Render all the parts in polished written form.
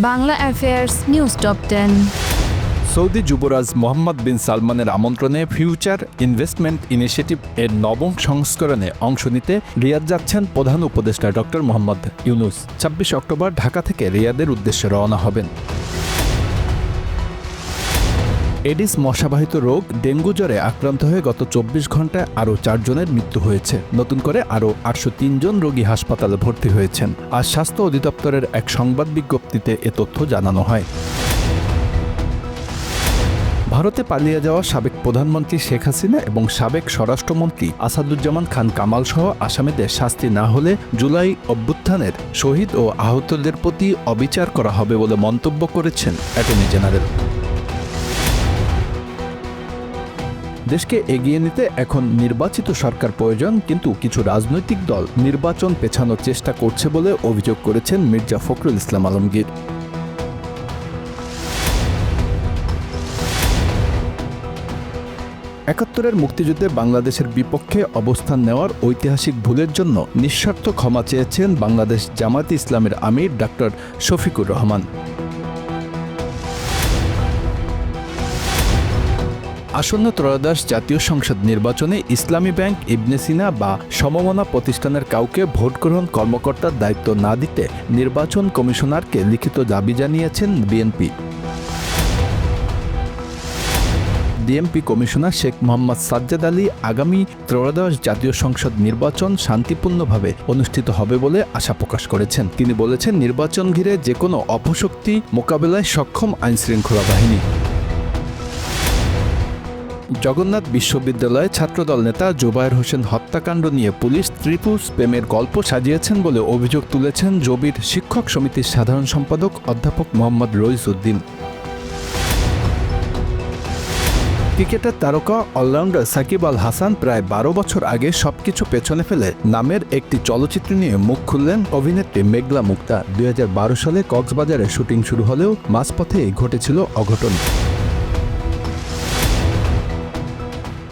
Bangla affairs news top 10। Saudi যুবরাজ Mohammed bin সালমানের আমন্ত্রণে ফিউচার ইনভেস্টমেন্ট ইনিশিয়েটিভ এর নবম সংস্করণে অংশ নিতে রিয়াদ যাচ্ছেন প্রধান উপদেষ্টা ডক্টর মোহাম্মদ ইউনূস। ২৬ অক্টোবর ঢাকা থেকে রিয়াদের উদ্দেশ্যে রওনা হবেন। এডিস মশাবাহিত রোগ ডেঙ্গু জ্বরে আক্রান্ত হয়ে গত ২৪ ঘন্টায় আরও ৪ জনের মৃত্যু হয়েছে। নতুন করে আরও ৮০৩ জন রোগী হাসপাতালে ভর্তি হয়েছেন। আজ স্বাস্থ্য অধিদপ্তরের এক সংবাদ বিজ্ঞপ্তিতে এ তথ্য জানানো হয়। ভারতে পালিয়ে যাওয়া সাবেক প্রধানমন্ত্রী শেখ হাসিনা এবং সাবেক স্বরাষ্ট্রমন্ত্রী আসাদুজ্জামান খান কামাল সহ আসামিদের শাস্তি না হলে জুলাই অভ্যুত্থানের শহীদ ও আহতদের প্রতি অবিচার করা হবে বলে মন্তব্য করেছেন অ্যাটর্নি জেনারেল। দেশকে এগিয়ে নিতে এখন নির্বাচিত সরকার প্রয়োজন, কিন্তু কিছু রাজনৈতিক দল নির্বাচন পেছানোর চেষ্টা করছে বলে অভিযোগ করেছেন মির্জা ফখরুল ইসলাম আলমগীর। একাত্তরের মুক্তিযুদ্ধে বাংলাদেশের বিপক্ষে অবস্থান নেওয়ার ঐতিহাসিক ভুলের জন্য নিঃস্বার্থ ক্ষমা চেয়েছেন বাংলাদেশ জামায়াতে ইসলামের আমির ডাক্তার শফিকুর রহমান। আসন্ন ত্রয়োদশ জাতীয় সংসদ নির্বাচনে ইসলামী ব্যাংক, ইবনে সিনা বা সমমনা প্রতিষ্ঠানের কাউকে ভোট গ্রহণ কর্মকর্তার দায়িত্ব না দিতে নির্বাচন কমিশনারকে লিখিত দাবি জানিয়েছেন BNP. DMP commissioner Sheikh Mohammad Sajjad Ali আগামী ত্রয়োদশ জাতীয় সংসদ নির্বাচন শান্তিপূর্ণভাবে অনুষ্ঠিত হবে বলে আশা প্রকাশ করেছেন। তিনি বলেছেন, নির্বাচন ঘিরে যে কোনো অপশক্তি মোকাবেলায় সক্ষম আইনশৃঙ্খলা বাহিনী। জগন্নাথ বিশ্ববিদ্যালয়ে ছাত্রদল নেতা জুবায়ের হোসেন হত্যাকাণ্ড নিয়ে পুলিশ ত্রিপুর প্রেমের গল্প সাজিয়েছেন বলে অভিযোগ তুলেছেন জবির শিক্ষক সমিতির সাধারণ সম্পাদক অধ্যাপক মোহাম্মদ রইস উদ্দিন। ক্রিকেটের তারকা অলরাউন্ডার সাকিব আল হাসান প্রায় ১২ বছর আগে সবকিছু পেছনে ফেলে নামের একটি চলচ্চিত্র নিয়ে মুখ খুললেন অভিনেত্রী মেঘলা মুক্তা। ২০১২ সালে কক্সবাজারে শুটিং শুরু হলেও মাঝপথেই ঘটেছিল অঘটন।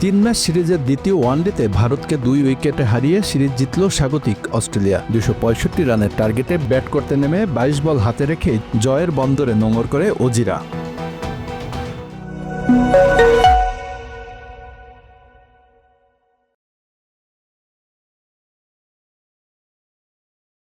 ৩ ম্যাচ সিরিজের দ্বিতীয় ওয়ানডেতে ভারতকে ২ উইকেটে হারিয়ে সিরিজ জিতল স্বাগতিক অস্ট্রেলিয়া। ২৬৫ রানের টার্গেটে ব্যাট করতে নেমে ২২ বল হাতে রেখে জয়ের বন্দরে নোঙর করে অজিরা।